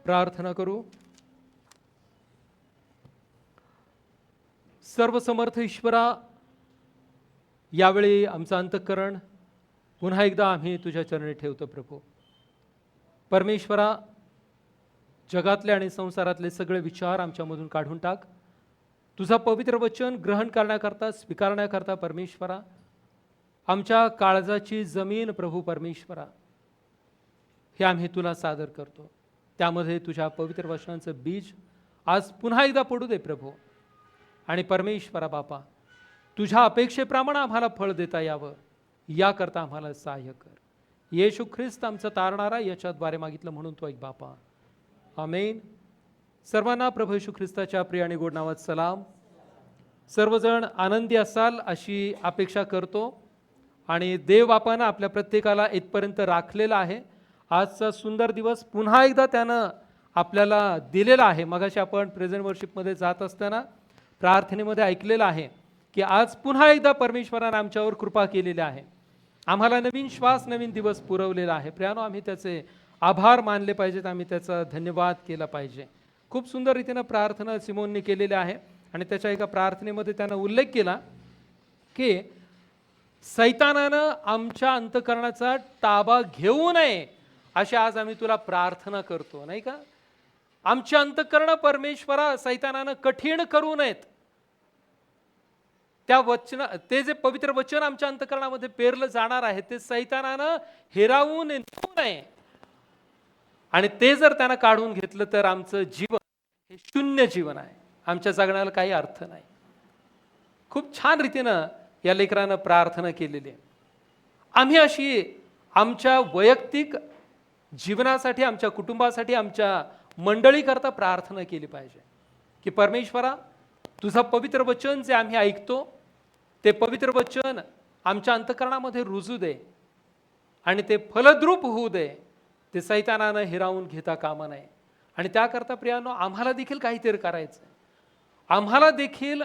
प्रार्थना करू. सर्वसमर्थ ईश्वरा, यावेळी आमचं अंतःकरण पुन्हा एकदा आम्ही तुझ्या चरणी ठेवतो प्रभू. परमेश्वरा, जगातले आणि संसारातले सगळे विचार आमच्यामधून काढून टाक. तुझा पवित्र वचन ग्रहण करण्याकरता, स्वीकारण्याकरता परमेश्वरा, आमच्या काळजाची जमीन प्रभू परमेश्वरा हे आम्ही तुला सादर करतो. त्यामध्ये तुझ्या पवित्र वचनांचं बीज आज पुन्हा एकदा पडू दे प्रभू. आणि परमेश्वरा बापा, तुझ्या अपेक्षेप्रमाणे आम्हाला फळ देता यावं याकरता आम्हाला सहाय्य कर. येशू ख्रिस्त आमचा तारणारा याच्याद्वारे मागितलं म्हणून तो एक बापा, आमेन. सर्वांना प्रभू येशू ख्रिस्ताच्या प्रिय आणि गोड नावात सलाम. सर्वजण आनंदी असाल अशी अपेक्षा करतो. आणि देव बापानं आपल्या प्रत्येकाला इथपर्यंत राखलेला आहे. आजचा सुंदर दिवस पुन्हा एकदा त्यानं आपल्याला दिलेला आहे. मगाशी आपण प्रेझेंट वर्शिपमध्ये जात असताना प्रार्थनेमध्ये ऐकलेलं आहे की आज पुन्हा एकदा परमेश्वराने आमच्यावर कृपा केलेली आहे. आम्हाला नवीन श्वास, नवीन दिवस पुरवलेला आहे. प्रियानो, आम्ही त्याचे आभार मानले पाहिजेत. आम्ही त्याचा धन्यवाद केला पाहिजे. खूप सुंदर रीतीनं प्रार्थना सिमोनने केलेली आहे. आणि त्याच्या एका प्रार्थनेमध्ये त्यानं उल्लेख केला की सैतानानं आमच्या अंतःकरणाचा ताबा घेऊ नये अशी आज आम्ही तुला प्रार्थना करतो, नाही का? आमची अंतःकरण परमेश्वरा सैतानानं कठीण करू नयेत. त्या वचन, ते जे पवित्र वचन आमच्या अंतःकरणामध्ये पेरलं जाणार आहे ते सैतानानं हिरावून नेऊ नये. आणि ते जर त्यानं काढून घेतलं तर आमचं जीवन हे शून्य जीवन आहे. आमच्या जगण्याला काही अर्थ नाही. खूप छान रीतीनं या लेकरानं प्रार्थना केलेली आहे. आम्ही अशी आमच्या वैयक्तिक जीवनासाठी, आमच्या कुटुंबासाठी, आमच्या मंडळीकरता प्रार्थना केली पाहिजे की परमेश्वरा, तुझं पवित्र वचन जे आम्ही ऐकतो ते पवित्र वचन आमच्या अंतःकरणामध्ये रुजू दे आणि ते फलद्रूप होऊ दे. ते सैतानानं हिरावून घेता कामा नये. आणि त्याकरता प्रियानो, आम्हाला देखील काहीतरी करायचं. आम्हाला देखील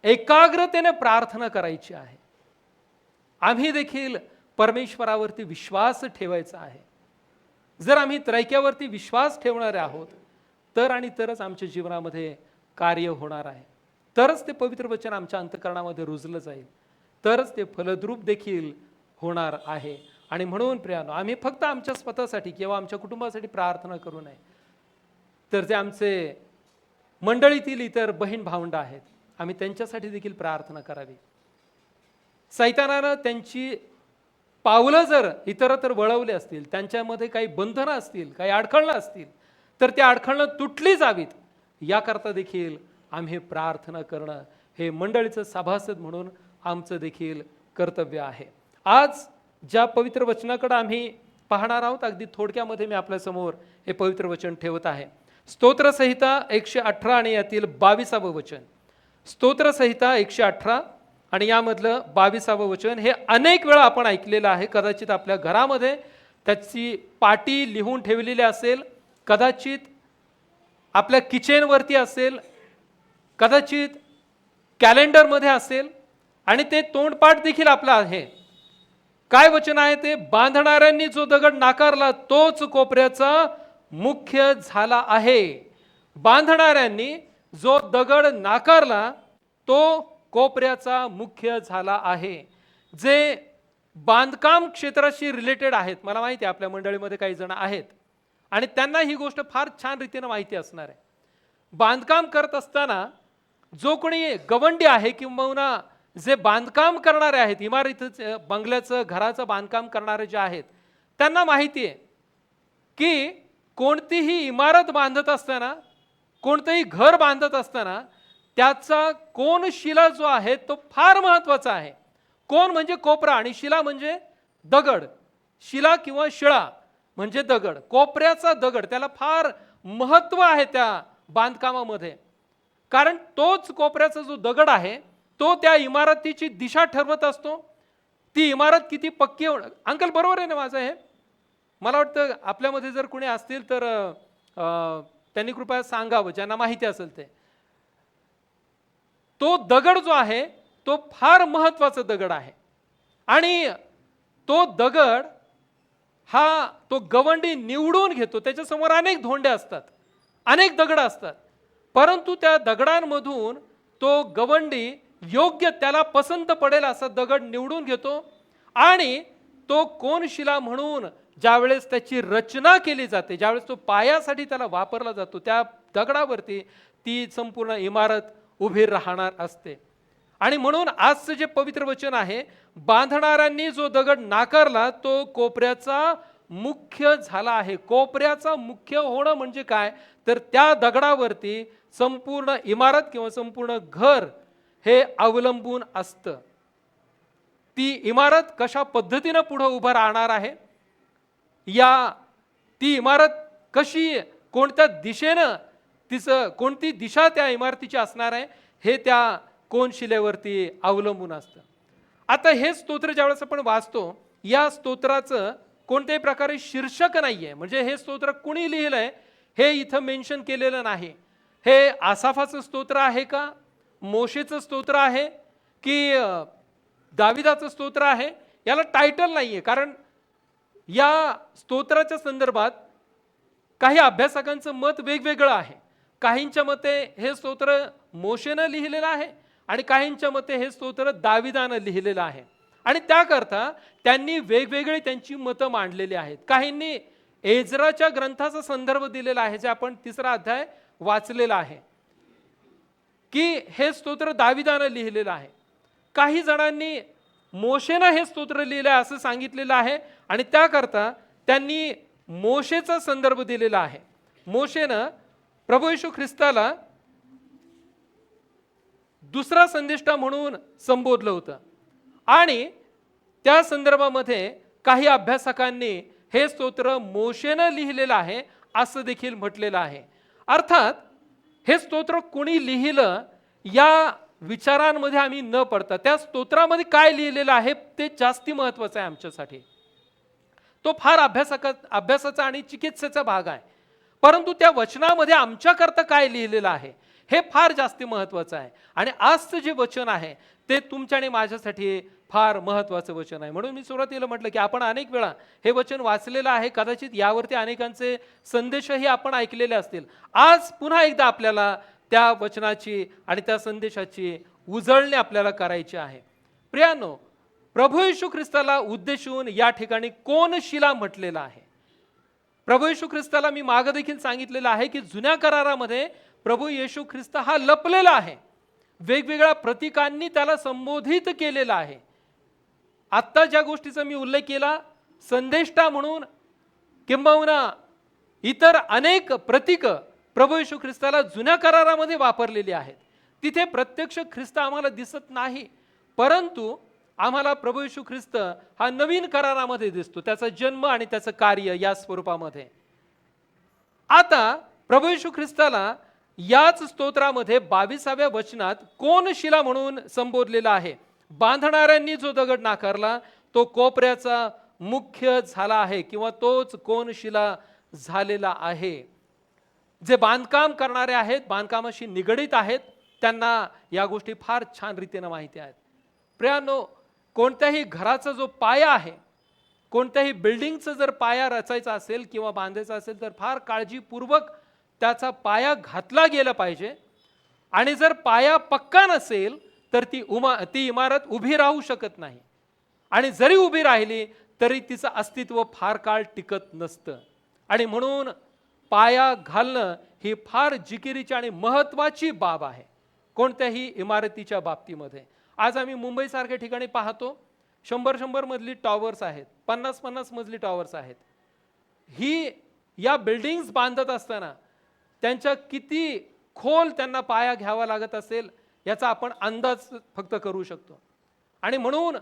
एकाग्रतेने प्रार्थना करायची आहे. आम्ही देखील परमेश्वरावरती विश्वास ठेवायचा आहे. जर आम्ही त्रैक्यावरती विश्वास ठेवणारे आहोत तर आणि तरच आमच्या जीवनामध्ये कार्य होणार आहे. तरच ते पवित्र वचन आमच्या अंतःकरणामध्ये रुजलं जाईल. तरच ते फलद्रूप देखील होणार आहे. आणि म्हणून प्रियानो, आम्ही फक्त आमच्या स्वतःसाठी किंवा आमच्या कुटुंबासाठी प्रार्थना करू नये, तर जे आमचे मंडळीतील इतर बहीण भावंड आहेत आम्ही त्यांच्यासाठी देखील प्रार्थना करावी. सैतानानं त्यांची पावलं जर इतरत्र वळवले असतील, त्यांच्यामध्ये काही बंधनं असतील, काही अडखळणं असतील, तर त्या अडखळणं तुटली जावीत याकरता देखील आम्ही प्रार्थना करणं हे मंडळीचं सभासद म्हणून आमचं देखील कर्तव्य आहे. आज ज्या पवित्र वचनाकडे आम्ही पाहणार आहोत, अगदी थोडक्यामध्ये मी आपल्यासमोर हे पवित्र वचन ठेवत आहे. स्तोत्रसंहिता 118 आणि यातील 22वं वचन. स्तोत्रसंहिता 118 आणि यामधलं 22वं वचन हे अनेक वेळा आपण ऐकलेलं आहे. कदाचित आपल्या घरामध्ये त्याची पाटी लिहून ठेवलेली असेल, कदाचित आपल्या किचनवरती असेल, कदाचित कॅलेंडरमध्ये असेल आणि ते तोंडपाठ देखील आपलं आहे. काय वचन आहे ते? बांधणाऱ्यांनी जो दगड नाकारला तोच कोपऱ्याचा मुख्य झाला आहे. बांधणाऱ्यांनी जो दगड नाकारला तो कोपऱ्याचा मुख्य झाला आहे. जे बांधकाम क्षेत्राशी रिलेटेड आहेत, मला माहिती आहे आपल्या मंडळीमध्ये काही जण आहेत आणि त्यांना ही गोष्ट फार छान रीतीने माहिती असणार आहे. बांधकाम करत असताना जो कोणी गवंडी आहे किंवा जे बांधकाम करणारे आहेत, इमारतीचं, बंगल्याचं, घराचं बांधकाम करणारे जे आहेत, त्यांना माहिती आहे की कोणतीही इमारत बांधत असताना, कोणतंही घर बांधत असताना त्याचा कोन शिला जो आहे तो फार महत्त्वाचा आहे. कोन म्हणजे कोपरा आणि शिला म्हणजे दगड. शिला किंवा शिळा म्हणजे दगड, कोपऱ्याचा दगड, त्याला फार महत्त्व आहे त्या बांधकामामध्ये. कारण तोच कोपऱ्याचा जो दगड आहे तो त्या इमारतीची दिशा ठरवत असतो. ती इमारत किती पक्की होणार. अंकल बरोबर आहे ना माझं हे? मला वाटतं आपल्यामध्ये जर कोणी असतील तर त्यांनी कृपया सांगावं, ज्यांना माहिती असेल ते. तो दगड जो आहे तो फार महत्त्वाचा दगड आहे आणि तो दगड हा तो गवंडी निवडून घेतो. त्याच्यासमोर अनेक धोंडे असतात, अनेक दगड असतात, परंतु त्या दगडांमधून तो गवंडी योग्य त्याला पसंत पडेल असा दगड निवडून घेतो आणि तो कोनशिला म्हणून ज्यावेळेस त्याची रचना केली जाते, ज्यावेळेस तो पायासाठी त्याला वापरला जातो, त्या दगडावरती ती संपूर्ण इमारत उभी राहणार असते. आणि म्हणून आजचं जे पवित्र वचन आहे, बांधणाऱ्यांनी जो दगड नाकारला तो कोपऱ्याचा मुख्य झाला आहे. कोपऱ्याचा मुख्य होणं म्हणजे काय, तर त्या दगडावरती संपूर्ण इमारत किंवा संपूर्ण घर हे अवलंबून असतं. ती इमारत कशा पद्धतीनं पुढे उभं राहणार आहे, ती इमारत कशी, कोणत्या दिशेनं, तिचं कोणती दिशा त्या इमारतीची असणार आहे, हे त्या कोनशिलेवरती अवलंबून असतं. आता हे स्तोत्र ज्यावेळेस आपण वाचतो, या स्तोत्राचं कोणत्याही प्रकारे शीर्षक नाहीये, म्हणजे हे स्तोत्र कुणी लिहिलंय हे इथं मेन्शन केलेलं नाही. हे आसाफाचं स्तोत्र आहे का, मोशेचं स्तोत्र आहे की दाविदाचं स्तोत्र आहे, याला टायटल नाहीये. कारण या स्तोत्राच्या संदर्भात काही अभ्यासकांचं मत वेगवेगळं आहे. काहींच्या मते हे स्तोत्र मोशेनं लिहिलेलं आहे आणि काहींच्या मते हे स्तोत्र दाविदानं लिहिलेलं आहे, आणि त्याकरता त्यांनी वेगवेगळे त्यांची मतं मांडलेली आहेत. काहींनी एजराच्या ग्रंथाचा संदर्भ दिलेला आहे, जे आपण 3रा अध्याय वाचलेला आहे, की हे स्तोत्र दाविदानं लिहिलेलं आहे. काही जणांनी मोशेनं हे स्तोत्र लिहिलं आहे असं सांगितलेलं आहे, आणि त्याकरता त्यांनी मोशेचा संदर्भ दिलेला आहे. मोशेनं प्रभू येशू ख्रिस्ताला दुसरा संदेष्टा म्हणून संबोधलं होतं, आणि त्या संदर्भामध्ये काही अभ्यासकांनी हे स्तोत्र मोशेनं लिहिलेलं आहे असं देखील म्हटलेलं आहे. अर्थात हे स्तोत्र कुणी लिहिलं या विचारांमध्ये आम्ही न पडता त्या स्तोत्रामध्ये काय लिहिलेलं आहे ते जास्ती महत्वाचं आहे आमच्यासाठी. तो फार अभ्यासाचा आणि चिकित्सेचा भाग आहे, परंतु त्या वचनामध्ये आमच्याकरता काय लिहिलेलं आहे हे फार जास्ती महत्वाचं आहे. आणि आजचं जे वचन आहे ते तुमच्या आणि माझ्यासाठी फार महत्वाचं वचन आहे. म्हणून मी सुरुवातीला म्हटलं की आपण अनेक वेळा हे वचन वाचलेलं आहे, कदाचित यावरती अनेकांचे संदेशही आपण ऐकलेले असतील. आज पुन्हा एकदा आपल्याला त्या वचनाची आणि त्या संदेशाची उजळणी आपल्याला करायची आहे. प्रियानो, प्रभू येशू ख्रिस्ताला उद्देशून या ठिकाणी कोनशिला म्हटलेलं आहे. प्रभू येशू ख्रिस्ताला मी मागे देखील सांगितलेलं आहे की जुन्या करारामध्ये प्रभू येशू ख्रिस्त हा लपलेला आहे, वेगवेगळ्या प्रतीकांनी त्याला संबोधित केलेला आहे. आत्ता ज्या गोष्टीचा मी उल्लेख केला, संदेष्टा म्हणून किंबहुना इतर अनेक प्रतीक प्रभू येशू ख्रिस्ताला जुन्या करारामध्ये वापरलेली आहेत. तिथे प्रत्यक्ष ख्रिस्त आम्हाला दिसत नाही, परंतु आम्हाला प्रभू येशू ख्रिस्त हा नवीन करारामध्ये दिसतो, त्याचा जन्म आणि त्याचं कार्य या स्वरूपामध्ये. आता प्रभू येशू ख्रिस्ताला याच स्तोत्रामध्ये 22व्या वचनात कोनशिला म्हणून संबोधलेला आहे. बांधणाऱ्यांनी जो दगड नाकारला तो कोपऱ्याचा मुख्य झाला आहे, किंवा तोच कोनशिला झालेला आहे. जे बांधकाम करणारे आहेत, बांधकामाशी निगडित आहेत, त्यांना या गोष्टी फार छान रीतीने माहिती आहेत. प्रियानो, कोणत्याही घराचा जो पाया आहे, कोणत्याही बिल्डिंगचा जर पाया रचायचा असेल किंवा बांधायचा असेल तर फार काळजीपूर्वक त्याचा पाया घातला गेला पाहिजे. आणि जर पाया पक्का नसेल तर ती इमारत उभी राहू शकत नाही, आणि जरी उभी राहिली तरी तिचं अस्तित्व फार काळ टिकत नसतं. आणि म्हणून पाया घालणं ही फार जिकिरीची आणि महत्वाची बाब आहे कोणत्याही इमारतीच्या बाबतीमध्ये. आज आम्ही मुंबईसारख्या ठिकाणी पाहतो, 100 मजली टॉवर्स आहेत, 50 मजली टॉवर्स आहेत. या बिल्डिंग्स बांधत असताना त्यांच्या किती खोल त्यांना पाया घ्यावा लागत असेल याचा आपण अंदाज फक्त करू शकतो. आणि म्हणून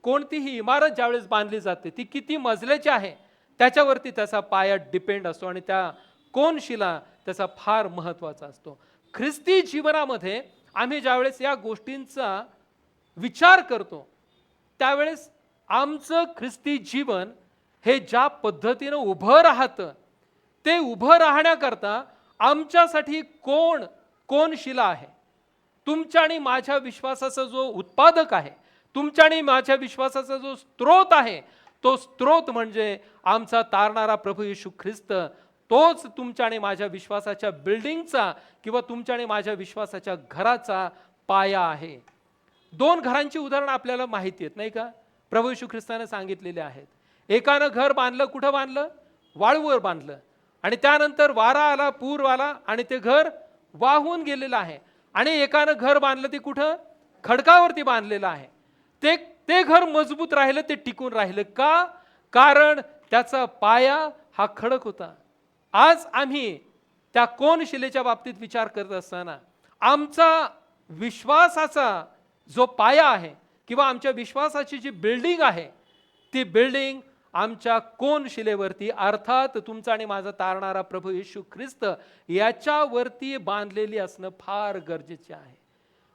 कोणतीही इमारत ज्यावेळेस बांधली जाते ती किती मजल्याची आहे त्याच्यावरती त्याचा पाया डिपेंड असतो, आणि त्या कोनशिला त्याचा फार महत्वाचा असतो. ख्रिस्ती जीवनामध्ये आम्ही ज्यावेळेस या गोष्टींचा विचार करतो त्यावेळेस आमचं ख्रिस्ती जीवन हे ज्या पद्धतीनं उभं राहतं, ते उभं राहण्याकरता आमच्यासाठी कोनशिला आहे. तुमच्या आणि माझ्या विश्वासाचा जो उत्पादक आहे, तुमच्या आणि माझ्या विश्वासाचा जो स्रोत आहे, तो स्त्रोत म्हणजे आमचा तारणारा प्रभू येशू ख्रिस्त. तोच तुमच्या आणि माझ्या विश्वासाच्या बिल्डिंगचा किंवा तुमच्या आणि माझ्या विश्वासाच्या घराचा पाया आहे. 2 घरांची उदाहरणं आपल्याला माहिती आहेत नाही का? प्रभू येशू ख्रिस्ताने सांगितलेले आहेत. एकानं घर बांधलं, कुठं बांधलं? वाळूवर बांधलं, आणि त्यानंतर वारा आला, पूर आला आणि ते घर वाहून गेलेलं आहे. आणि एकानं घर बांधलं ते कुठं? खडकावरती बांधलेलं आहे. ते घर मजबूत राहिलं, ते टिकून राहिलं का? कारण त्याचा पाया हा खडक होता. आज आम्ही त्या कोन शिलेच्या बाबतीत विचार करत असताना आमचा विश्वासाचा जो पाया आहे किंवा आमच्या विश्वासाची जी बिल्डिंग आहे, ती बिल्डिंग आमच्या कोन शिलेवरती, अर्थात तुमचा आणि माझा तारणारा प्रभू येशू ख्रिस्त याच्यावरती बांधलेली असणं फार गरजेचे आहे.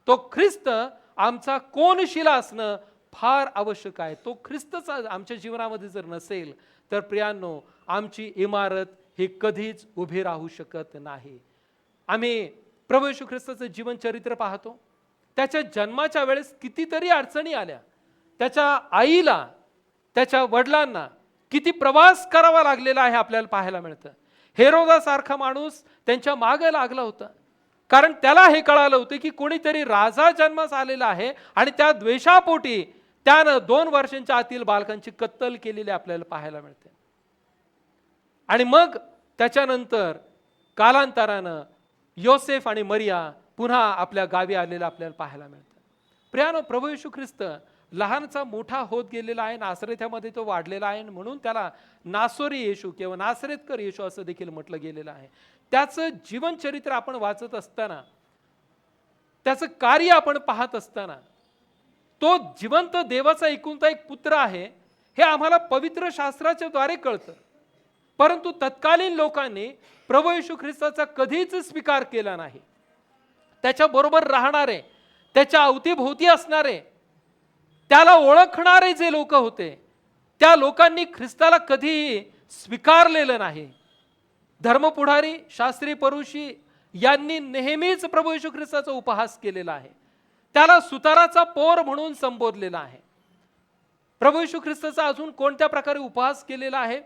तो ख्रिस्त आमचा कोनशिला असणं फार आवश्यक आहे. तो ख्रिस्तच आमच्या जीवनामध्ये जर नसेल तर प्रियांनो, आमची इमारत ही कधीच उभी राहू शकत नाही. आम्ही प्रभू येशू ख्रिस्ताचं जीवन चरित्र पाहतो. त्याच्या जन्माच्या वेळेस कितीतरी अडचणी आल्या. त्याच्या आईला, त्याच्या वडिलांना किती प्रवास करावा लागलेला आहे आपल्याला पाहायला मिळतं. हेरोदासारखा माणूस त्यांच्या मागे लागला होता, कारण त्याला हे कळालं होतं की कोणीतरी राजा जन्मास आलेला आहे आणि त्या द्वेषापोटी त्यानं 2 वर्षांच्या आतील बालकांची कत्तल केलेली आपल्याला पाहायला मिळते. आणि मग त्याच्यानंतर कालांतरानं योसेफ आणि मरिया पुन्हा आपल्या गावी आलेला आपल्याला पाहायला मिळतं. प्रियानो, प्रभू येशू ख्रिस्त लहानचा मोठा होत गेलेला आहे. नासरेथमध्ये तो वाढलेला आहे, म्हणून त्याला नासोरी येशू किंवा नासरेतकर येशू असं देखील म्हटलं गेलेलं आहे. त्याचं जीवनचरित्र आपण वाचत असताना, त्याचं कार्य आपण पाहत असताना, तो जिवंत देवाचा एकुलता एक पुत्र आहे हे आम्हाला पवित्र शास्त्राच्या द्वारे कळतं. परंतु तत्कालीन लोकांनी प्रभू येशू ख्रिस्ताचा कधीच स्वीकार केला नाही. त्याच्याबरोबर राहणारे, त्याच्या अवतीभोवती असणारे, त्याला ओळखणारे जे लोक होते, त्या लोकांनी ख्रिस्ताला कधीही स्वीकारलेलं नाही. धर्मपुढारी, शास्त्री, परुषी यांनी नेहमीच प्रभू येशू ख्रिस्ताचा उपहास केलेला आहे. त्याला सुताराचा पोर म्हणून संबोधलेला आहे. प्रभू येशू ख्रिस्ताचा अजून कोणत्या प्रकारे उपहास केलेला आहे?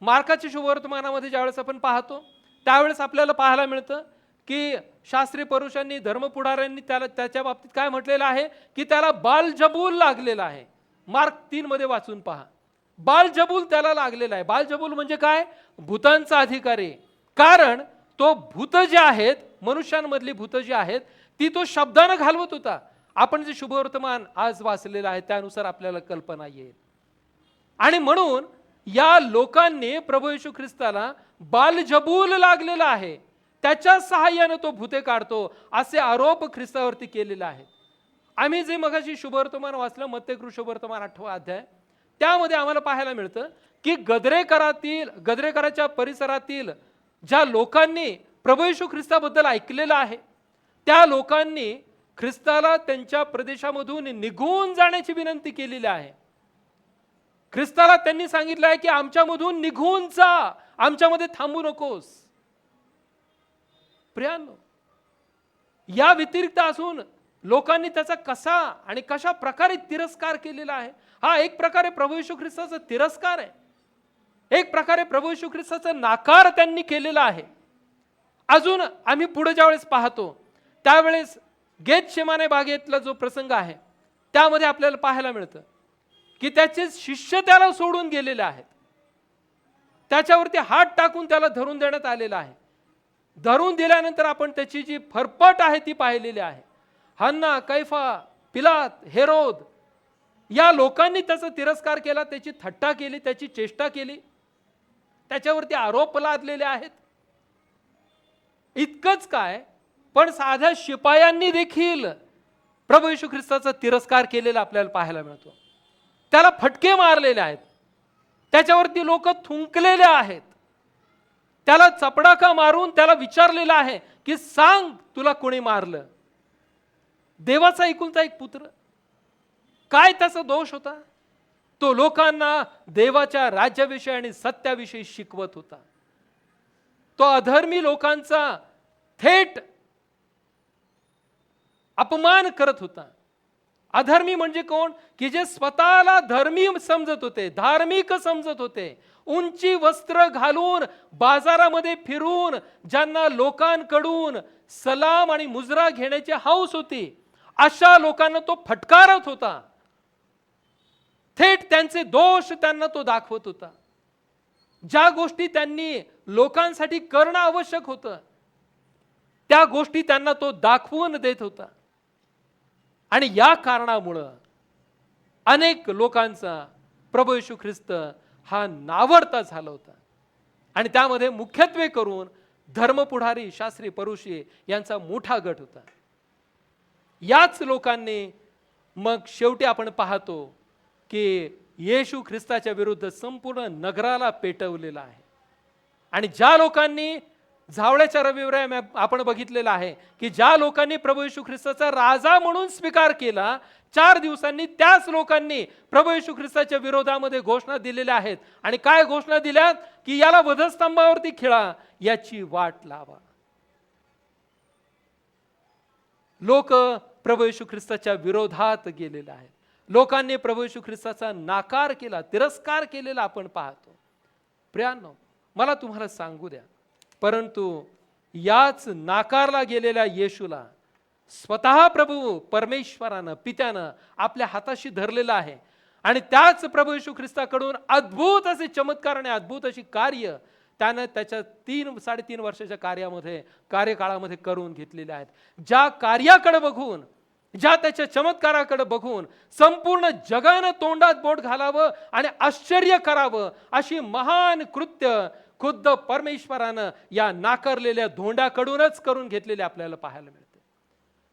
मार्काच्या शुभवर्तमानामध्ये ज्यावेळेस आपण पाहतो त्यावेळेस आपल्याला पाहायला मिळतं की शास्त्री पुरुषांनी, धर्मपुढाऱ्यांनी त्याच्या बाबतीत काय म्हटलेलं आहे की त्याला बालजबूल लागलेला आहे. मार्क 3 मध्ये वाचून पहा. बालजबूल त्याला लागलेला आहे. बालजबूल म्हणजे काय? भूतांचा अधिकारी. कारण तो भूत जे आहेत, मनुष्यांमधली भूत जी आहेत, ती तो शब्दानं घालवत होता. आपण जे शुभवर्तमान आज वाचलेलं आहे त्यानुसार आपल्याला कल्पना येईल. आणि म्हणून या लोकांनी प्रभू येशू ख्रिस्ताला बालजबूल लागलेला आहे, त्याच्या सहाय्याने तो भूते काढतो, असे आरोप ख्रिस्तावरती केलेले आहेत. आम्ही जे मगाशी शुभवर्तमान वाचलं, मत्तेकृ शुभवर्तमान 8वा अध्याय, त्यामध्ये आम्हाला पाहायला मिळतं की गद्रेकराच्या परिसरातील ज्या लोकांनी प्रभू येशू ख्रिस्ताबद्दल ऐकलेलं आहे, त्या लोकांनी ख्रिस्ताला त्यांच्या प्रदेशामधून निघून जाण्याची विनंती केलेली आहे. ख्रिस्ताला त्यांनी सांगितलं आहे की आमच्यामधून निघून जा, आमच्यामध्ये थांबू नकोस. प्रियांनो, या व्यतिरिक्त असून लोकांनी त्याचा कसा आणि कशा प्रकारे तिरस्कार केलेला आहे. हा एक प्रकारे प्रभू येशू ख्रिस्ताचा तिरस्कार आहे, एक प्रकारे प्रभू येशू ख्रिस्ताचा नाकार त्यांनी केलेला आहे. अजून आम्ही पुढे ज्यावेळेस पाहतो त्यावेळेस गेतशेमाने बागेतला जो प्रसंग आहे त्यामध्ये आपल्याला पाहायला मिळतं की त्याचे शिष्य त्याला सोडून गेलेले आहेत. त्याच्यावरती हात टाकून त्याला धरून देण्यात आलेला आहे. धरून दिल्यानंतर आपण त्याची जी फरफट आहे ती पाहिलेली आहे. हन्ना, कैफा, पिलात, हेरोद या लोकांनी त्याचा तिरस्कार केला, त्याची थट्टा केली, त्याची चेष्टा केली, त्याच्यावरती आरोप लादलेले आहेत. इतकंच काय, पण साध्या शिपायांनी देखील प्रभू येशू ख्रिस्ताचा तिरस्कार केलेला आपल्याला पाहायला मिळतो. त्याला फटके मारलेले आहेत, त्याच्यावरती लोक थुंकलेले आहेत, त्याला चपडाका मारून त्याला विचारलेलं आहे की सांग तुला कोणी मारलं. देवाचा एकुलता एक पुत्र, काय त्याचा दोष होता? तो लोकांना देवाच्या राज्याविषयी आणि सत्याविषयी शिकवत होता. तो अधर्मी लोकांचा थेट अपमान करत होता. अधर्मी म्हणजे कोण? की जे स्वतःला धर्मी समजत होते, धार्मिक समजत होते, उंची वस्त्र घालून बाजारामध्ये फिरून ज्यांना लोकांकडून सलाम आणि मुजरा घेण्याची हौस होती, अशा लोकांना तो फटकारत होता. थेट त्यांचे दोष त्यांना तो दाखवत होता. ज्या गोष्टी त्यांनी लोकांसाठी करणं आवश्यक होतं, त्या गोष्टी त्यांना तो दाखवून देत होता. आणि या कारणामुळं अनेक लोकांचा प्रभू येशू ख्रिस्त हा नावडता झाला होता. आणि त्यामध्ये मुख्यत्वे करून धर्मपुढारी, शास्त्री, परुषी यांचा मोठा गट होता. याच लोकांनी मग शेवटी आपण पाहतो की येशू ख्रिस्ताच्या विरुद्ध संपूर्ण नगराला पेटवलेला आहे. आणि ज्या लोकांनी झावळ्याच्या रविवारी आपण बघितलेलं आहे की ज्या लोकांनी प्रभू येशू ख्रिस्ताचा राजा म्हणून स्वीकार केला, 4 दिवसांनी त्याच लोकांनी प्रभू येशू ख्रिस्ताच्या विरोधामध्ये घोषणा दिलेल्या आहेत. आणि काय घोषणा दिल्यात? की याला वधस्तंभावरती खिळा, याची वाट लावा. लोक प्रभू येशू ख्रिस्ताच्या विरोधात गेलेले आहेत. लोकांनी प्रभू येशू ख्रिस्ताचा नाकार केला, तिरस्कार केलेला आपण पाहतो. प्रियांनो, मला तुम्हाला सांगू द्या, परंतु याच नाकारला गेलेल्या येशूला स्वतः प्रभू परमेश्वरानं, पित्यानं आपल्या हाताशी धरलेलं आहे. आणि त्याच प्रभू येशू ख्रिस्ताकडून अद्भुत असे चमत्कार आणि अद्भुत अशी कार्य त्यानं त्याच्या 3-3.5 वर्षाच्या कार्यकाळामध्ये करून घेतलेले आहेत. ज्या कार्याकडे बघून, ज्या त्याच्या चमत्काराकडे बघून संपूर्ण जगानं तोंडात बोट घालावं आणि आश्चर्य करावं, अशी महान कृत्य खुद्द परमेश्वरानं या नाकारलेल्या धोंड्याकडूनच करून घेतलेले आपल्याला पाहायला मिळते.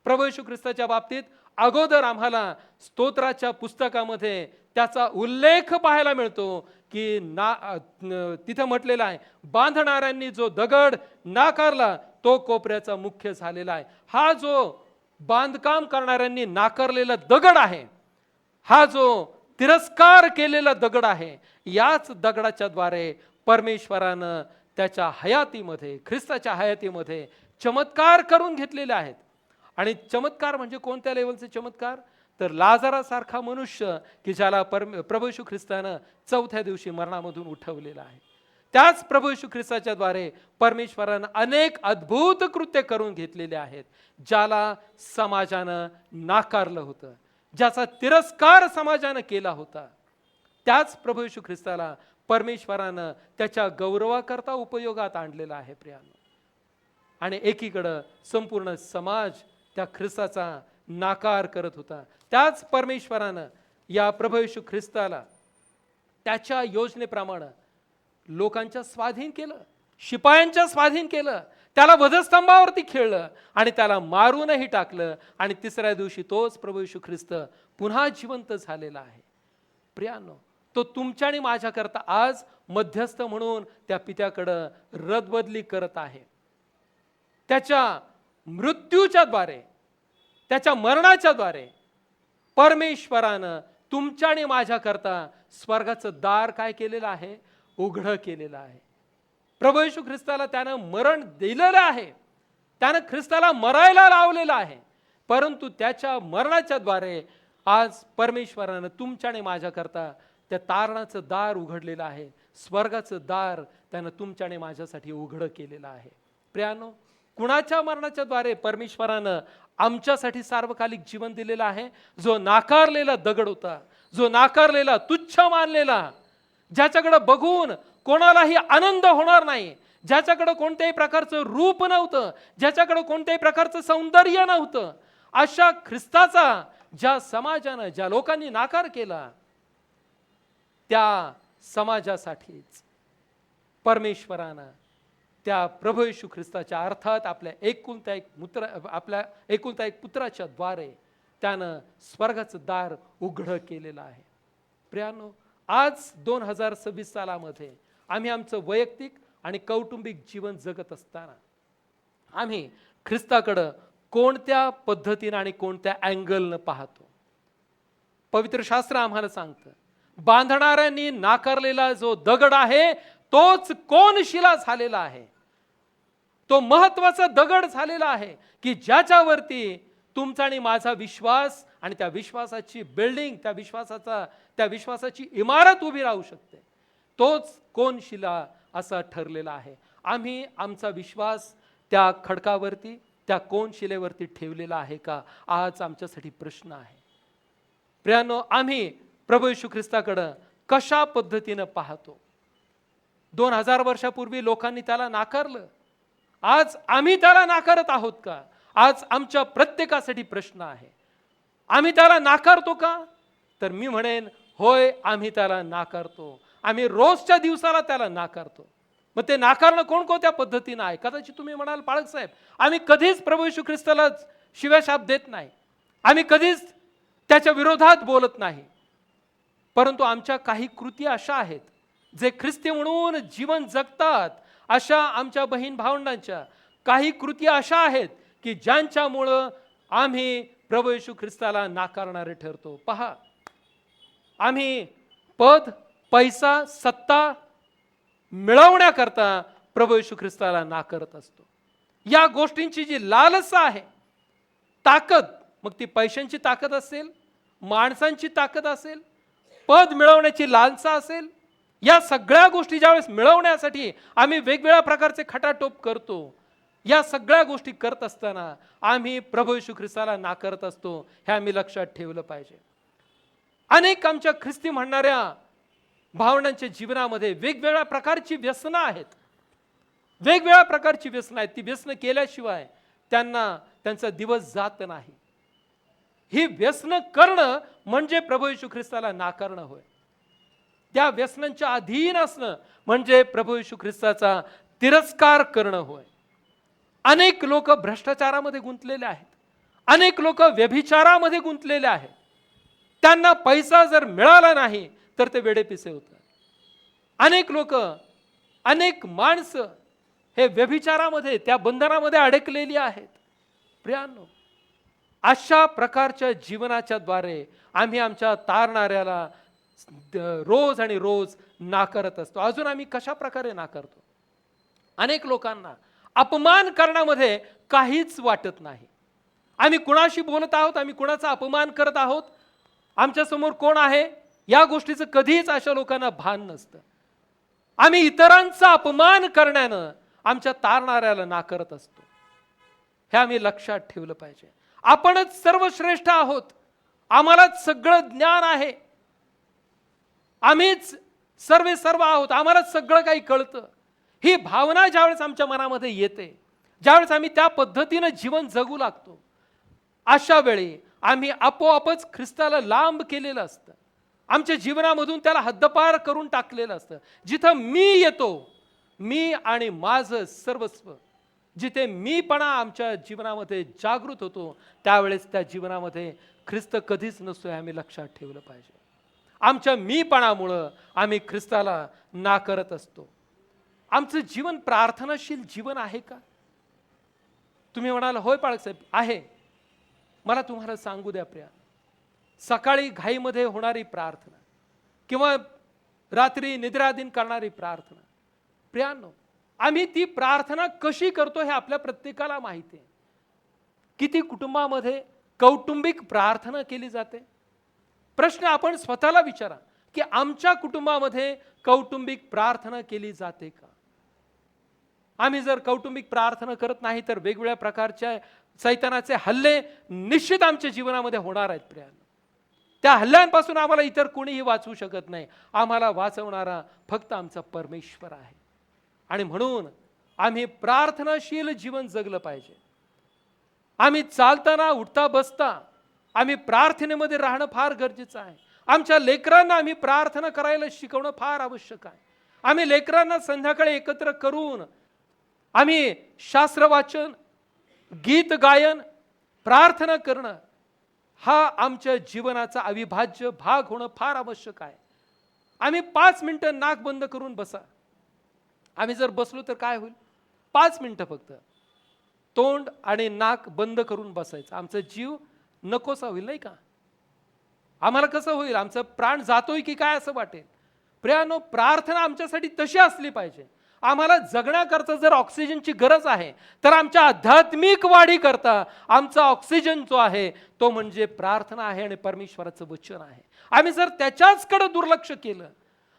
प्रभू येशू ख्रिस्ताच्या बाबतीत अगोदर आम्हाला स्तोत्राच्या पुस्तकामध्ये त्याचा उल्लेख पाहायला मिळतो की तिथं म्हटलेलं आहे, बांधणाऱ्यांनी जो दगड नाकारला तो कोपऱ्याचा मुख्य झालेला आहे. हा जो बांधकाम करणाऱ्यांनी नाकारलेला दगड आहे, हा जो तिरस्कार केलेला दगड आहे, याच दगडाच्या द्वारे परमेश्वरानं त्याच्या हयातीमध्ये, ख्रिस्ताच्या हयातीमध्ये चमत्कार करून घेतलेले आहेत. आणि चमत्कार म्हणजे कोणत्या लेवलचे चमत्कार? तर लाजारासारखा मनुष्य की ज्याला प्रभू येशू ख्रिस्तानं 4थ्या दिवशी मरणामधून उठवलेला आहे, त्याच प्रभू येशू ख्रिस्ताच्या द्वारे परमेश्वरानं अनेक अद्भुत कृत्य करून घेतलेले आहेत. ज्याला समाजानं नाकारलं होतं, ज्याचा तिरस्कार समाजानं केला होता, त्याच प्रभू येशू ख्रिस्ताला परमेश्वरानं त्याच्या गौरवाकरता उपयोगात आणलेला आहे. प्रियांनो, आणि एकीकडं संपूर्ण समाज त्या ख्रिस्ताचा नाकार करत होता. त्याच परमेश्वरानं या प्रभू येशू ख्रिस्ताला त्याच्या योजनेप्रमाणे लोकांच्या स्वाधीन केलं, शिपायांच्या स्वाधीन केलं, त्याला वधस्तंभावरती खेळलं आणि त्याला मारूनही टाकलं. आणि 3ऱ्या दिवशी तोच प्रभू येशू ख्रिस्त पुन्हा जिवंत झालेला आहे. प्रियांनो, तो तुमच्या आणि माझ्याकरता आज मध्यस्थ म्हणून त्या पित्याकडं रदबदली करत आहे. त्याच्या मृत्यूच्या द्वारे, त्याच्या मरणाच्या द्वारे परमेश्वरानं तुमच्या आणि माझ्याकरता स्वर्गाचं दार काय केलेलं आहे? उघडं केलेलं आहे. प्रभू येशू ख्रिस्ताला त्यानं मरण दिलेलं आहे, त्यानं ख्रिस्ताला मरायला लावलेलं आहे. परंतु त्याच्या मरणाच्या द्वारे आज परमेश्वरानं तुमच्या आणि माझ्याकरता त्या तारणाचं दार उघडलेलं आहे. स्वर्गाचं दार त्यानं तुमच्या आणि माझ्यासाठी उघडं केलेलं आहे. प्रियांनो, कुणाच्या मरणाच्या द्वारे परमेश्वरानं आमच्यासाठी सार्वकालिक जीवन दिलेलं आहे? जो नाकारलेला दगड होता, जो नाकारलेला, तुच्छ मानलेला, ज्याच्याकडे बघून कोणालाही आनंद होणार नाही, ज्याच्याकडे कोणत्याही प्रकारचं रूप नव्हतं, ज्याच्याकडे कोणत्याही प्रकारचं सौंदर्य नव्हतं, अशा ख्रिस्ताचा ज्या समाजानं, ज्या लोकांनी नाकार केला, त्या समाजासाठीच परमेश्वरानं त्या प्रभू येशू ख्रिस्ताच्या, अर्थात आपल्या एकुलता एक पुत्राच्या द्वारे त्यानं स्वर्गाचं दार उघडं केलेलं आहे. प्रियांनो, आज 2026 सालामध्ये आम्ही आमचं वैयक्तिक आणि कौटुंबिक जीवन जगत असताना आम्ही ख्रिस्ताकडं कोणत्या पद्धतीनं आणि कोणत्या अँगलनं पाहतो? पवित्र शास्त्र आम्हाला सांगतं, बांधणाऱ्यांनी नाकारलेला जो दगड आहे तोच कोनशिला झालेला आहे. तो महत्वाचा दगड झालेला आहे की ज्याच्यावरती तुमचा आणि माझा विश्वास आणि त्या विश्वासाची बिल्डिंग, त्या विश्वासाची इमारत उभी राहू शकते. तोच कोनशिला असा ठरलेला आहे. आम्ही आमचा विश्वास त्या खडकावरती, त्या कोनशिलेवरती ठेवलेला आहे का? आज आमच्यासाठी प्रश्न आहे. प्रियानो, आम्ही प्रभू येशू ख्रिस्ताकडं कशा पद्धतीनं पाहतो? 2000 वर्षापूर्वी लोकांनी त्याला नाकारलं. आज आम्ही त्याला नाकारत आहोत का? आज आमच्या प्रत्येकासाठी प्रश्न आहे. आम्ही त्याला नाकारतो का? तर मी म्हणेन होय, आम्ही त्याला नाकारतो. आम्ही रोजच्या दिवसाला त्याला नाकारतो. मग ते नाकारणं कोणकोणत्या पद्धतीनं आहे? कदाचित तुम्ही म्हणाल, पाळक साहेब, आम्ही कधीच प्रभू येशू ख्रिस्ताला शिव्याशाप देत नाही, आम्ही कधीच त्याच्या विरोधात बोलत नाही. परंतु आमच्या काही कृती अशा आहेत, जे ख्रिस्ती म्हणून जीवन जगतात अशा आमच्या बहीण भावंडांच्या काही कृती अशा आहेत की ज्यांच्यामुळं आम्ही प्रभू येशू ख्रिस्ताला नाकारणारे ठरतो. पहा, आम्ही पद, पैसा, सत्ता मिळवण्याकरता प्रभू येशू ख्रिस्ताला नाकारत असतो. या गोष्टींची जी लालसा आहे, ताकद, मग ती पैशांची ताकद असेल, माणसांची ताकद असेल, पद मिळवण्याची लालसा असेल, या सगळ्या गोष्टी ज्यावेळेस मिळवण्यासाठी आम्ही वेगवेगळ्या प्रकारचे खटाटोप करतो, या सगळ्या गोष्टी करत असताना आम्ही प्रभू येशू ख्रिस्ताला नाकारत असतो. हे आम्ही लक्षात ठेवलं पाहिजे. अनेक आमच्या ख्रिस्ती म्हणणाऱ्या भावनांच्या जीवनामध्ये वेगवेगळ्या प्रकारची व्यसनं आहेत, वेगवेगळ्या प्रकारची व्यसनं आहेत. ती व्यसनं केल्याशिवाय त्यांचा दिवस जात नाही. ही व्यसनं करणं म्हणजे प्रभू येशू ख्रिस्ताला नाकारणं होय. त्या व्यसनांच्या अधीन असणं म्हणजे प्रभू येशू ख्रिस्ताचा तिरस्कार करणं होय. अनेक लोक भ्रष्टाचारामध्ये गुंतलेले आहेत, अनेक लोक व्यभिचारामध्ये गुंतलेले आहेत. त्यांना पैसा जर मिळाला नाही तर ते वेडेपिसे होतात. अनेक लोक, अनेक माणसं हे व्यभिचारामध्ये, त्या बंधनामध्ये अडकलेली आहेत. प्रियांनो, अशा प्रकारच्या जीवनाच्या द्वारे आम्ही आमच्या तारणाऱ्याला रोज आणि रोज नाकारत असतो. अजून आम्ही कशा प्रकारे नाकारतो? अनेक लोकांना अपमान करण्यामध्ये काहीच वाटत नाही. आम्ही कुणाशी बोलत आहोत, आम्ही कुणाचा अपमान करत आहोत, आमच्या समोर कोण आहे या गोष्टीचं कधीच अशा लोकांना भान नसतं. आम्ही इतरांचा अपमान करण्यानं आमच्या तारणाऱ्याला नाकारत असतो. हे आम्ही लक्षात ठेवलं पाहिजे. आपणच सर्वश्रेष्ठ आहोत, आम्हालाच सगळं ज्ञान आहे, आम्हीच सर्व आहोत, आम्हालाच सगळं काही कळतं. ही भावना ज्यावेळेस आमच्या मनामध्ये येते, ज्यावेळेस आम्ही त्या पद्धतीनं जीवन जगू लागतो, अशा वेळी आम्ही आपोआपच ख्रिस्ताला लांब केलेलं असतं. आमच्या जीवनामधून त्याला हद्दपार करून टाकलेलं असतं. जिथं मी येतो, मी आणि माझं सर्वस्व, जिथे मीपणा आमच्या जीवनामध्ये जागृत होतो, त्यावेळेस त्या जीवनामध्ये ख्रिस्त कधीच नसतो. हे आम्ही लक्षात ठेवलं पाहिजे. आमच्या मीपणामुळं आम्ही ख्रिस्ताला नाकारत असतो. आमचं जीवन प्रार्थनाशील जीवन आहे का? तुम्ही म्हणाल, होय पाळक साहेब, आहे. मला तुम्हाला सांगू द्या प्रिया, सकाळी घाईमध्ये होणारी प्रार्थना किंवा रात्री निद्राधीन करणारी प्रार्थना, प्रियांनो, आम्ही ती प्रार्थना कशी करतो हे आपल्या प्रत्येकाला माहिती आहे. किती कुटुंबामध्ये कौटुंबिक प्रार्थना केली जाते? प्रश्न आपण स्वतःला विचारा की आमच्या कुटुंबामध्ये कौटुंबिक प्रार्थना केली जाते का? आम्ही जर कौटुंबिक प्रार्थना करत नाही तर वेगवेगळ्या प्रकारच्या सैतानाचे हल्ले निश्चित आमच्या जीवनामध्ये होणार आहेत प्रियांनो. त्या हल्ल्यांपासून आम्हाला इतर कोणीही वाचवू शकत नाही. आम्हाला वाचवणारा फक्त आमचा परमेश्वर आहे. आणि म्हणून आम्ही प्रार्थनाशील जीवन जगलं पाहिजे. आम्ही चालताना, उठता, बसता आम्ही प्रार्थनेमध्ये राहणं फार गरजेचं आहे. आमच्या लेकरांना आम्ही प्रार्थना करायला शिकवणं फार आवश्यक आहे. आम्ही लेकरांना संध्याकाळी एकत्र करून आम्ही शास्त्र वाचन, गीत गायन, प्रार्थना करणं हा आमच्या जीवनाचा अविभाज्य भाग होणं फार आवश्यक आहे. आम्ही 5 मिनिटं नाक बंद करून बसा. आम्ही जर बसलो तर काय होईल? 5 मिनिटं फक्त तोंड आणि नाक बंद करून बसायचं. आमचा जीव नकोसा होईल, नाही का? आम्हाला कसं होईल? आमचा प्राण जातोय की काय असं वाटेल. प्रियानो, प्रार्थना आमच्यासाठी तशी असली पाहिजे. आम्हाला जगण्याकरता जर ऑक्सिजनची गरज आहे, तर आमच्या आध्यात्मिक वाढीकरता आमचा ऑक्सिजन जो आहे तो म्हणजे प्रार्थना आहे आणि परमेश्वराचं वचन आहे. आम्ही जर त्याच्याचकडे दुर्लक्ष केलं,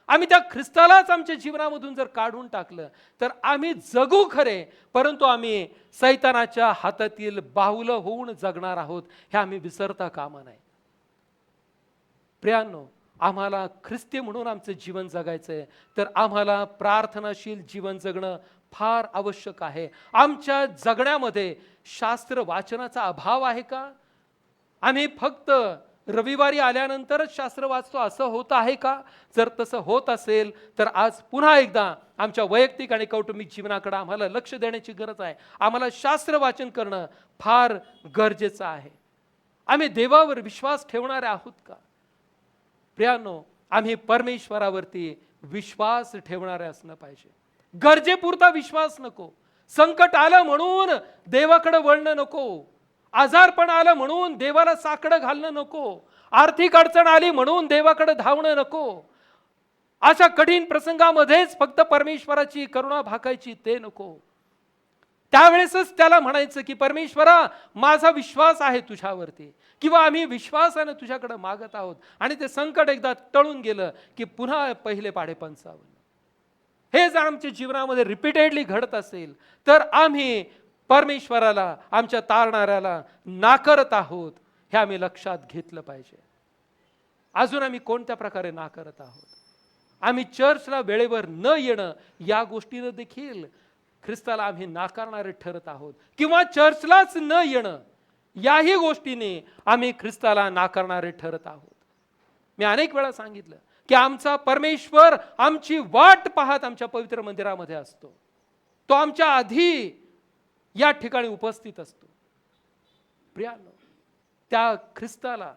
आम्ही त्या ख्रिस्तालाच आमच्या जीवनामधून जर काढून टाकलं, तर आम्ही जगू खरे, परंतु आम्ही सैतानाच्या हातातील बाहुलं होऊन जगणार आहोत, हे आम्ही विसरता कामा नये. प्रियांनो, आम्हाला ख्रिस्ती म्हणून आमचं जीवन जगायचंय, तर आम्हाला प्रार्थनाशील जीवन जगणं फार आवश्यक आहे. आमच्या जगण्यामध्ये शास्त्र वाचनाचा अभाव आहे का? आम्ही फक्त रविवारी आल्यानंतरच शास्त्र वाचतो असं होत आहे का? जर तसं होत असेल तर आज पुन्हा एकदा आमच्या वैयक्तिक आणि कौटुंबिक जीवनाकडे आम्हाला लक्ष देण्याची गरज आहे. आम्हाला शास्त्र वाचन करणं फार गरजेचं आहे. आम्ही देवावर विश्वास ठेवणारे आहोत का? प्रियांनो, आम्ही परमेश्वरावरती विश्वास ठेवणारे असणं पाहिजे. गरजेपुरता विश्वास नको. संकट आलं म्हणून देवाकडे वळणं नको. आजारपण आलं म्हणून देवाला साकडं घालणं नको. आर्थिक अडचण आली म्हणून देवाकडे धावणं नको. अशा कठीण प्रसंगामध्येच फक्त परमेश्वराची करुणा भाकायची ते नको. त्यावेळेसच त्याला म्हणायचं की परमेश्वरा, माझा विश्वास आहे तुझ्यावरती, किंवा आम्ही विश्वासाने तुझ्याकडे मागत आहोत. आणि ते संकट एकदा टळून गेलं की पुन्हा पहिले पाढे 55. हे जर आमच्या जीवनामध्ये रिपीटेडली घडत असेल तर आम्ही परमेश्वराला, आमच्या तारणाऱ्याला नाकारत आहोत, हे आम्ही लक्षात घेतलं पाहिजे. अजून आम्ही कोणत्या प्रकारे नाकारत आहोत? आम्ही चर्चला वेळेवर न येणं या गोष्टीनं देखील ख्रिस्ताला आम्ही नाकारणारे ठरत आहोत, किंवा चर्चलाच न येणं याही गोष्टीने आम्ही ख्रिस्ताला नाकारणारे ठरत आहोत. मी अनेक वेळा सांगितलं की आमचा परमेश्वर आमची वाट पाहत आमच्या पवित्र मंदिरामध्ये असतो. तो आमच्या आधी या ठिकाणी उपस्थित असतो. प्रियांनो, त्या ख्रिस्ताला,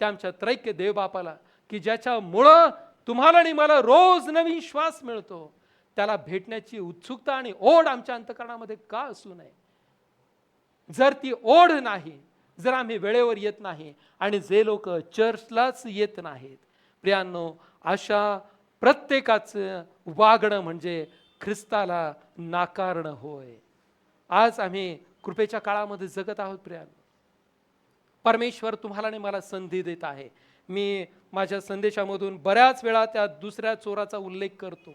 त्या आमच्या त्रैक्य देवबापाला की ज्याच्यामुळं तुम्हाला आणि मला रोज नवीन श्वास मिळतो, त्याला भेटण्याची उत्सुकता आणि ओढ आमच्या अंतःकरणामध्ये का असू नये? जर ती ओढ नाही, जर आम्ही वेळेवर येत नाही आणि जे लोक चर्चलाच येत नाहीत, प्रियांनो, अशा प्रत्येकाचं वागणं म्हणजे ख्रिस्ताला नाकारणं होय. आज आम्ही कृपेच्या काळामध्ये जगत आहोत. प्रियांनो, परमेश्वर तुम्हाला आणि मला संधी देत आहे. मी माझ्या संदेशामधून बऱ्याच वेळा त्या दुसऱ्या चोराचा उल्लेख करतो.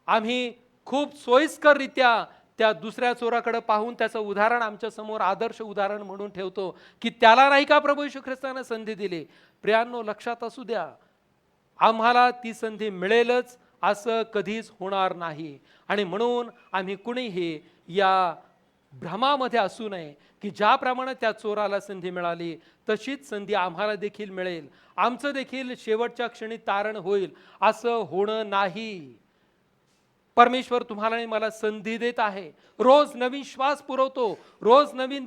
आम्ही खूप सोयीस्कररित्या त्या दुसऱ्या चोराकडे पाहून त्याचं उदाहरण आमच्या समोर आदर्श उदाहरण म्हणून ठेवतो की त्याला नाही का प्रभू येशू ख्रिस्ताने संधी दिली. प्रियांनो, लक्षात असू द्या, आम्हाला ती संधी मिळेलच असं कधीच होणार नाही. आणि म्हणून आम्ही कुणीही या भ्रमामध्ये असू नये की ज्याप्रमाणे त्या चोराला संधी मिळाली तशीच संधी आम्हाला देखील मिळेल, आमचं देखील शेवटच्या क्षणी तारण होईल, असं होणं नाही. परमेश्वर तुम्हाला आणि मला संधी देत आहे. रोज नवीन श्वास पुरवतो, रोज नवीन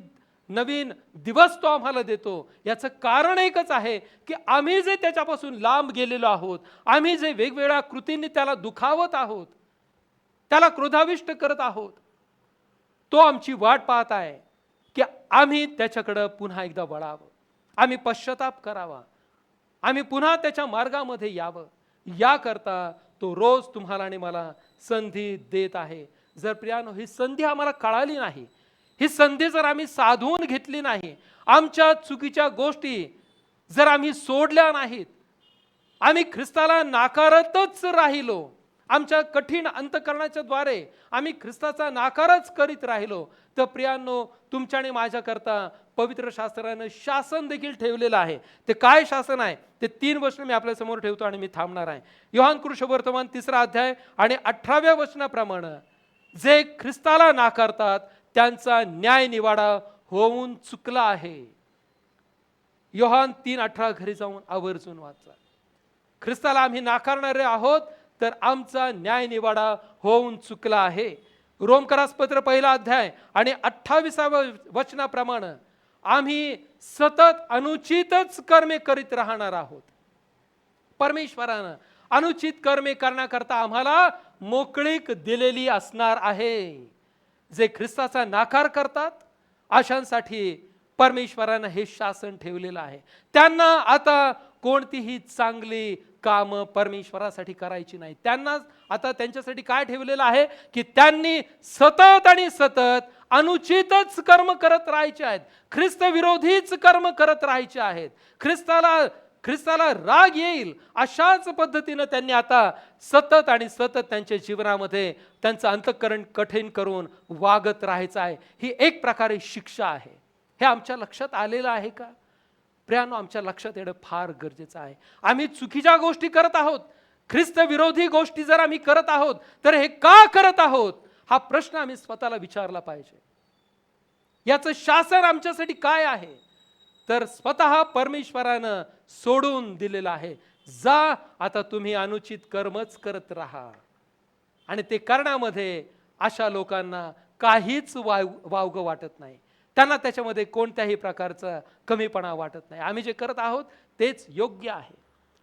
नवीन दिवस तो आम्हाला देतो. याचं कारण एकच आहे की आम्ही जे त्याच्यापासून लांब गेलेलो आहोत, आम्ही जे वेगवेगळ्या कृतींनी त्याला दुखावत आहोत, त्याला क्रोधाविष्ट करत आहोत, तो आमची वाट पाहत आहे की आम्ही त्याच्याकडे पुन्हा एकदा वळावं, आम्ही पश्चाताप करावा, आम्ही पुन्हा त्याच्या मार्गामध्ये यावं. याकरता तो रोज तुम्हाला आणि मला संधी देत आहे. जर प्रियानो ही संधी आम्हाला कळाली नाही, ही संधी जर आम्ही साधून घेतली नाही, आमच्या चुकीच्या गोष्टी जर आम्ही सोडल्या नाहीत, आम्ही ख्रिस्ताला नाकारतच राहिलो, आमच्या कठीण अंतःकरणाच्या द्वारे आम्ही ख्रिस्ताचा नाकारच करीत राहिलो, तर प्रियांनो, तुमच्या आणि माझ्याकरता पवित्र शास्त्रानं शासन देखील ठेवलेलं आहे. ते काय शासन आहे ते 3 वचन मी आपल्या समोर ठेवतो आणि मी थांबणार आहे. योहान कृष्णवर्तमान 3 अध्याय आणि 18व्या वचनाप्रमाणे जे ख्रिस्ताला नाकारतात त्यांचा न्याय निवाडा होऊन चुकला आहे. योहान 3:18 घरी जाऊन आवर्जून वाचा. ख्रिस्ताला आम्ही नाकारणारे आहोत तर आमचा न्याय निवाडा होऊन चुकला आहे. रोमकरास पत्र 1 अध्याय आणि 28व्या वचनाप्रमाणे आम्ही सतत अनुचितच कर्मे करीत राहणार आहोत. परमेश्वरानं अनुचित कर्मे करण्याकरता आम्हाला मोकळीक दिलेली असणार आहे. जे ख्रिस्ताचा नाकार करतात अशांसाठी परमेश्वरानं हे शासन ठेवलेलं आहे. त्यांना आता कोणतीही चांगली काम परमेश्वरासाठी करायची नाही. त्यांना आता त्यांच्यासाठी काय ठेवलेलं आहे की त्यांनी सतत आणि सतत अनुचितच कर्म करत राहायचे आहेत, ख्रिस्त विरोधीच कर्म करत राहायचे आहेत. ख्रिस्ताला राग येईल अशाच पद्धतीनं त्यांनी आता सतत आणि सतत त्यांच्या जीवनामध्ये त्यांचं अंतःकरण कठीण करून वागत राहायचं आहे. ही एक प्रकारे शिक्षा आहे. हे आमच्या लक्षात आलेलं आहे का? प्रियानो, आमच्या लक्षात येणं फार गरजेचं आहे. आम्ही चुकीच्या गोष्टी करत आहोत, ख्रिस्त विरोधी गोष्टी जर आम्ही करत आहोत तर हे का करत आहोत हा प्रश्न आम्ही स्वतःला विचारला पाहिजे. याचं शासन आमच्यासाठी काय आहे? तर स्वतः परमेश्वरानं सोडून दिलेलं आहे. जा, आता तुम्ही अनुचित कर्मच करत राहा. आणि ते करण्यामध्ये अशा लोकांना काहीच वावगं वाटत नाही. त्यांना त्याच्यामध्ये कोणत्याही प्रकारचा कमीपणा वाटत नाही. आम्ही जे करत आहोत तेच योग्य आहे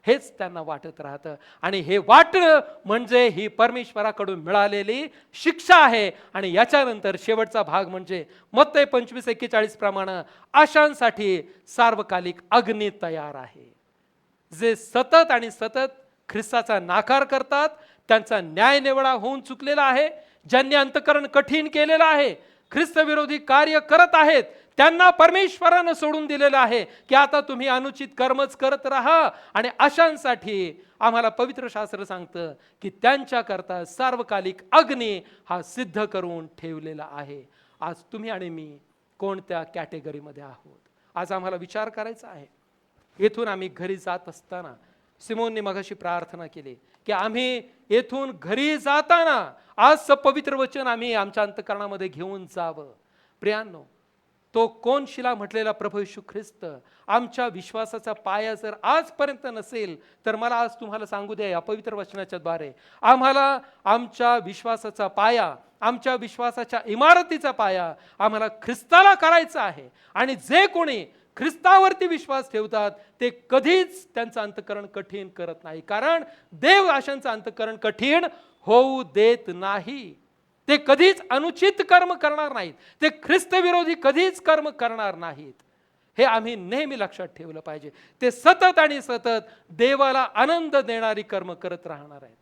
हेच त्यांना वाटत राहतं. आणि हे वाटणं म्हणजे ही परमेश्वराकडून मिळालेली शिक्षा आहे. आणि याच्यानंतर शेवटचा भाग म्हणजे मत्तई 25:41 प्रमाणे अशांसाठी सार्वकालिक अग्नी तयार आहे. जे सतत आणि सतत ख्रिस्ताचा नाकार करतात, त्यांचा न्याय निवडा होऊन चुकलेला आहे, ज्यांनी अंतःकरण कठीण केलेलं आहे, ख्रिस्त विरोधी कार्य करत आहेत, त्यांना परमेश्वरानं सोडून दिलेलं आहे की आता तुम्ही अनुचित कर्मच करत राहा. आणि अशांसाठी आम्हाला पवित्र शास्त्र सांगतं की त्यांच्याकरता सार्वकालिक अग्नी हा सिद्ध करून ठेवलेला आहे. आज तुम्ही आणि मी कोणत्या कॅटेगरीमध्ये आहोत? आज आम्हाला विचार करायचा आहे. येथून आम्ही घरी जात असताना सिमोनने मगाशी प्रार्थना केली की आम्ही येथून घरी जाताना आज पवित्र वचन आम्ही आमच्या अंतःकरणामध्ये घेऊन जावं. प्रियांनो, तो कोण शिला म्हटलेला प्रभू येशू ख्रिस्त आमच्या विश्वासाचा पाया जर आजपर्यंत नसेल तर मला आज तुम्हाला सांगू द्या, या पवित्र वचनाच्या द्वारे आम्हाला आमच्या विश्वासाचा पाया, आमच्या विश्वासाच्या इमारतीचा पाया आम्हाला ख्रिस्ताला करायचा आहे. आणि जे कोणी ख्रिस्तावरती विश्वास ठेवतात ते कधीच त्यांचं अंतःकरण कठीण करत नाही, कारण देव अशांचं अंतःकरण कठीण होऊ देत नाही. ते कधीच अनुचित कर्म करणार नाहीत, ते ख्रिस्त विरोधी कधीच कर्म करणार नाहीत. हे आम्ही नेहमी लक्षात ठेवलं पाहिजे. ते सतत आणि सतत देवाला आनंद देणारी कर्म करत राहणार आहेत.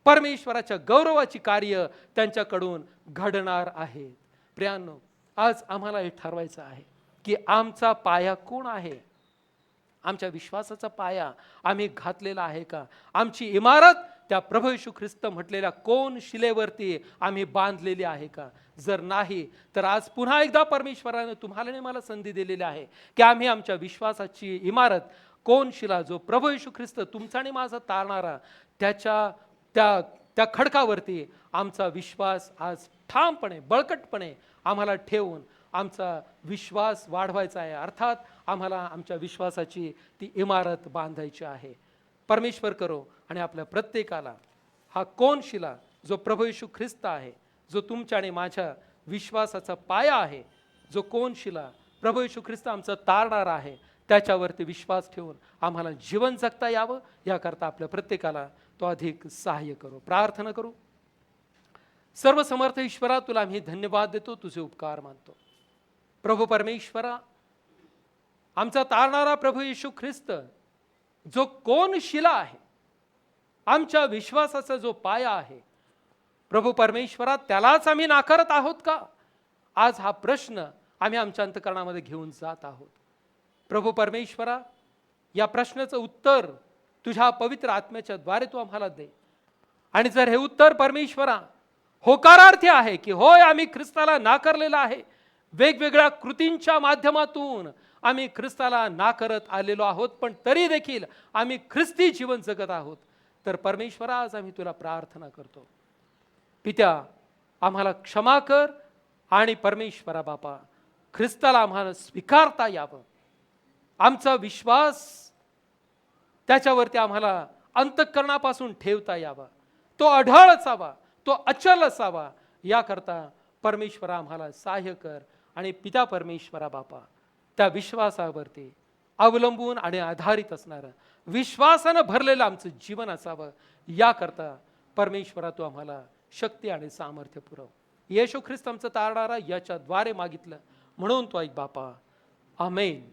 परमेश्वराच्या गौरवाची कार्य त्यांच्याकडून घडणार आहेत. प्रियांनो, आज आम्हाला हे ठरवायचं आहे की आमचा पाया कोण आहे? आमच्या विश्वासाचा पाया आम्ही घातलेला आहे का? आमची इमारत त्या प्रभू येशू ख्रिस्त म्हटलेल्या कोण शिलेवरती आम्ही बांधलेली आहे का? जर नाही तर आज पुन्हा एकदा परमेश्वराने तुम्हाला आणि मला संधी दिलेली आहे की आम्ही आमच्या विश्वासाची इमारत कोण शिला, जो प्रभू येशू ख्रिस्त तुमचा आणि माझा तारणारा, त्या खडकावरती आमचा विश्वास आज ठामपणे बळकटपणे आम्हाला ठेवून आमचा विश्वास वाढवायचा आहे. अर्थात आम्हाला आमच्या विश्वासाची ती इमारत बांधायची आहे. परमेश्वर करो आणि आपल्या प्रत्येकाला हा कोण शिला जो प्रभू येशू ख्रिस्त आहे, जो तुमच्या आणि माझ्या विश्वासाचा पाया आहे, जो कोण शिला प्रभू येशू ख्रिस्त आमचा तारणारा आहे, त्याच्यावरती विश्वास ठेवून आम्हाला जीवन जगता यावं, याकरता आपल्या प्रत्येकाला तो अधिक सहाय्य करो. प्रार्थना करू. सर्वसमर्थ ईश्वरा, तुला आम्ही धन्यवाद देतो, तुझे उपकार मानतो. प्रभू परमेश्वरा, आमचा तारणारा प्रभू येशू ख्रिस्त जो कोण शिला आहे, आमच्या विश्वासाचा जो पाया आहे, प्रभू परमेश्वरा त्यालाच आम्ही नाकारत आहोत का? आज हा प्रश्न आम्ही आमच्या अंतःकरणामध्ये घेऊन जात आहोत. प्रभू परमेश्वरा, या प्रश्नाचं उत्तर तुझ्या पवित्र आत्म्याच्या द्वारे तू आम्हाला दे. आणि जर हे उत्तर परमेश्वरा होकारार्थी आहे की होय आम्ही ख्रिस्ताला नाकारलेला आहे, वेगवेगळ्या कृतींच्या माध्यमातून आम्ही ख्रिस्ताला नाकारत आलेलो आहोत, पण तरी देखील आम्ही ख्रिस्ती जीवन जगत आहोत, तर परमेश्वरा आज आम्ही तुला प्रार्थना करतो. पित्या, आम्हाला क्षमा कर आणि परमेश्वरा बापा, ख्रिस्ताला आम्हाला स्वीकारता यावं. आमचा विश्वास त्याच्यावरती आम्हाला अंतःकरणापासून ठेवता यावा, तो अढळ असावा, तो अचल असावा. याकरता परमेश्वरा आम्हाला सहाय्य कर. आणि पिता परमेश्वरा बापा, त्या विश्वासावरती अवलंबून आणि आधारित असणारं, विश्वासानं भरलेलं आमचं जीवन असावं. याकरता परमेश्वरा तू आम्हाला शक्ती आणि सामर्थ्य पुरव. येशू ख्रिस्त आमचं तारणारा याच्या द्वारे मागितलं म्हणून तो ऐक बापा. आमेन.